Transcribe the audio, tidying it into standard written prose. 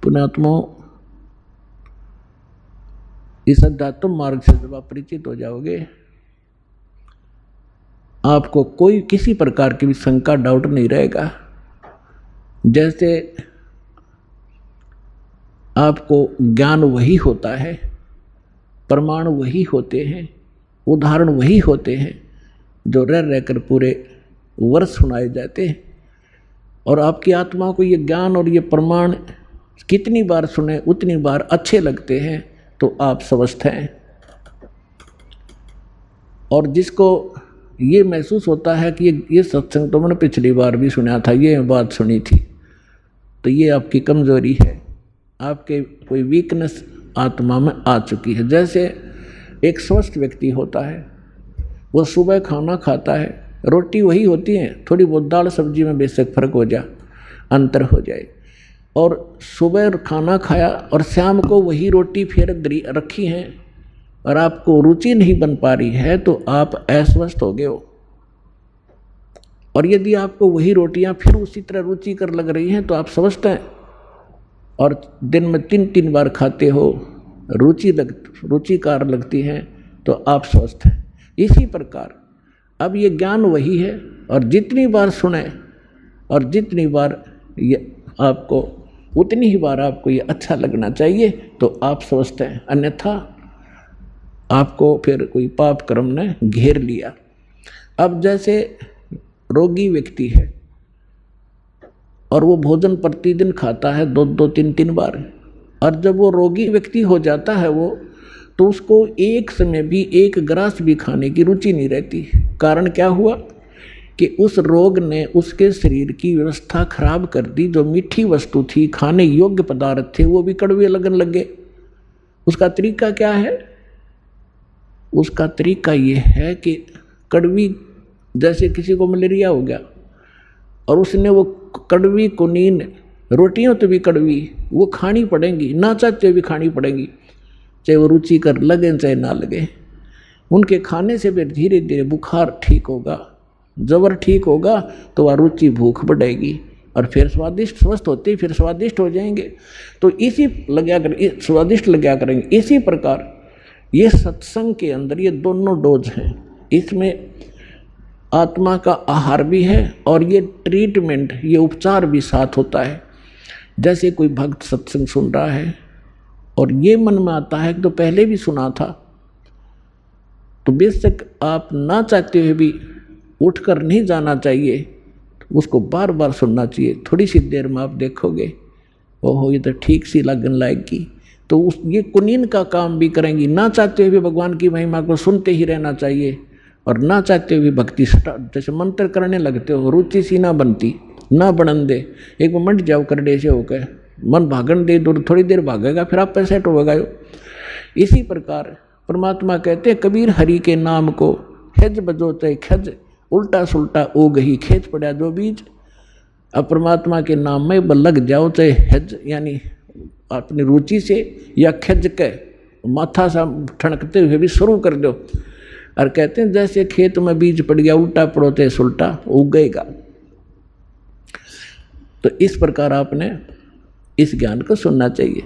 पुण्यात्माओं, इस अध्यात्म मार्ग से जब आप परिचित हो जाओगे, आपको कोई किसी प्रकार की भी शंका डाउट नहीं रहेगा। जैसे आपको ज्ञान वही होता है, प्रमाण वही होते हैं, उदाहरण वही होते हैं जो रह रहकर पूरे वर्ष सुनाए जाते हैं। और आपकी आत्मा को ये ज्ञान और ये प्रमाण कितनी बार सुने उतनी बार अच्छे लगते हैं, तो आप स्वस्थ हैं। और जिसको ये महसूस होता है कि ये सत्संग तो मैंने पिछली बार भी सुना था, ये बात सुनी थी, तो ये आपकी कमजोरी है, आपके कोई वीकनेस आत्मा में आ चुकी है। जैसे एक स्वस्थ व्यक्ति होता है, वो सुबह खाना खाता है, रोटी वही होती है, थोड़ी बहुत दाल सब्जी में बेशक फर्क हो जाए, अंतर हो जाए, और सुबह खाना खाया और शाम को वही रोटी फिर रखी है और आपको रुचि नहीं बन पा रही है, तो आप अस्वस्थ हो गए हो। और यदि आपको वही रोटियां फिर उसी तरह रुचिकर लग रही हैं, तो आप स्वस्थ हैं। और दिन में 3-3 बार खाते हो, रुचिकार लगती हैं, तो आप स्वस्थ हैं। इसी प्रकार अब ये ज्ञान वही है, और जितनी बार सुने और जितनी बार ये आपको उतनी ही बार आपको ये अच्छा लगना चाहिए, तो आप स्वस्थ हैं। अन्यथा आपको फिर कोई पाप कर्म ने घेर लिया। अब जैसे रोगी व्यक्ति है और वो भोजन प्रतिदिन खाता है 2-2, 3-3 बार, और जब वो रोगी व्यक्ति हो जाता है वो, तो उसको एक समय भी एक ग्रास भी खाने की रुचि नहीं रहती। कारण क्या हुआ कि उस रोग ने उसके शरीर की व्यवस्था खराब कर दी। जो मीठी वस्तु थी, खाने योग्य पदार्थ थे, वो भी कड़वे लगने लगे। उसका तरीका क्या है? उसका तरीका ये है कि कड़वी, जैसे किसी को मलेरिया हो गया और उसने वो कड़वी कुनीन रोटियां तो भी कड़वी वो खानी पड़ेंगी, ना चाहते भी खानी पड़ेंगी, चाहे वो रुचि कर लगे चाहे ना लगे। उनके खाने से फिर धीरे धीरे बुखार ठीक होगा, जबर ठीक होगा, तो वह रुचि भूख बढ़ेगी और फिर स्वादिष्ट स्वस्थ होते फिर स्वादिष्ट हो जाएंगे। तो इसी स्वादिष्ट लगा करेंगे। इसी प्रकार ये सत्संग के अंदर ये दोनों डोज हैं। इसमें आत्मा का आहार भी है और ये ट्रीटमेंट, ये उपचार भी साथ होता है। जैसे कोई भक्त सत्संग सुन रहा है और ये मन में आता है कि तो पहले भी सुना था, तो बेशक आप ना चाहते हुए भी उठकर नहीं जाना चाहिए, उसको बार बार सुनना चाहिए। थोड़ी सी देर में आप देखोगे ओहो ये तो ठीक सी लगन लाएगी, तो ये कुनीन का काम भी करेंगी। ना चाहते हुए भगवान की महिमा को सुनते ही रहना चाहिए और ना चाहते हुए भक्ति जैसे मंत्र करने लगते हो, रुचि सी ना बनती, ना बनन दे, एक बार मंड जाओ करडे से होकर मन भागन दे, दूर थोड़ी देर भागेगा फिर आप पे सेट होगा। इसी प्रकार परमात्मा कहते हैं कबीर हरि के नाम को खज बजो चाहे खज, उल्टा सुल्टा ओ गही खेच पड़ा जो बीज। अब परमात्मा के नाम में लग जाओ, चाहे हज यानी अपनी रुचि से या खज के माथा सा ठनकते हुए भी शुरू कर दो। और कहते हैं जैसे खेत में बीज पड़ गया, उल्टा पड़ो चाहे सुल्टा उगेगा। तो इस प्रकार आपने इस ज्ञान को सुनना चाहिए।